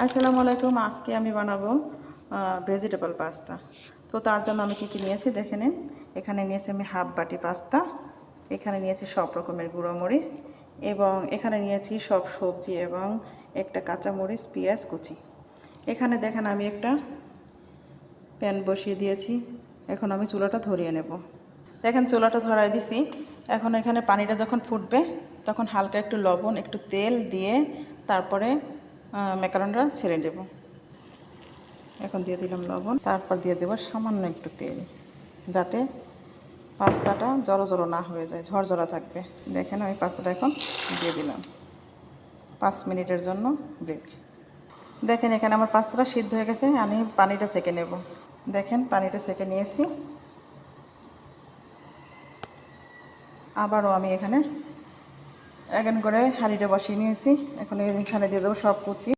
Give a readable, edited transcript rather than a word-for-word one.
আসসালামু আলাইকুম। আজকে আমি বানাবো ভেজিটেবল পাস্তা। তো তার জন্য আমি কী কী নিয়েছি দেখে নিন। এখানে নিয়েছি আমি হাফ বাটি পাস্তা, এখানে নিয়েছি সব রকমের গুঁড়ো মরিচ, এবং এখানে নিয়েছি সব সবজি এবং একটা কাঁচা মরিচ, পেঁয়াজ কুচি। এখানে দেখেন আমি একটা প্যান বসিয়ে দিয়েছি। এখন আমি চুলাটা ধরিয়ে নেব। দেখেন চুলাটা ধরাই দিছি। এখন এখানে পানিটা যখন ফুটবে তখন হালকা একটু লবণ, একটু তেল দিয়ে তারপরে ম্যাকারনটা ছেড়ে দেব। এখন দিয়ে দিলাম লবণ, তারপর দিয়ে দেবো সামান্য একটু তেল, যাতে পাস্তাটা জড়ো জড়ো না হয়ে যায়, ঝরঝরা থাকবে। দেখেন আমি পাস্তাটা এখন দিয়ে দিলাম 5 মিনিটের জন্য ব্রেক। দেখেন এখানে আমার পাস্তাটা সিদ্ধ হয়ে গেছে। আমি পানিটা সেঁকে নেব। দেখেন পানিটা সেঁকে নিয়েছি। আবারও আমি এখানে এখন করে হাঁড়িটা বসিয়ে নিয়েছি। এখন এখানে দিয়ে দেবো সব কুচি।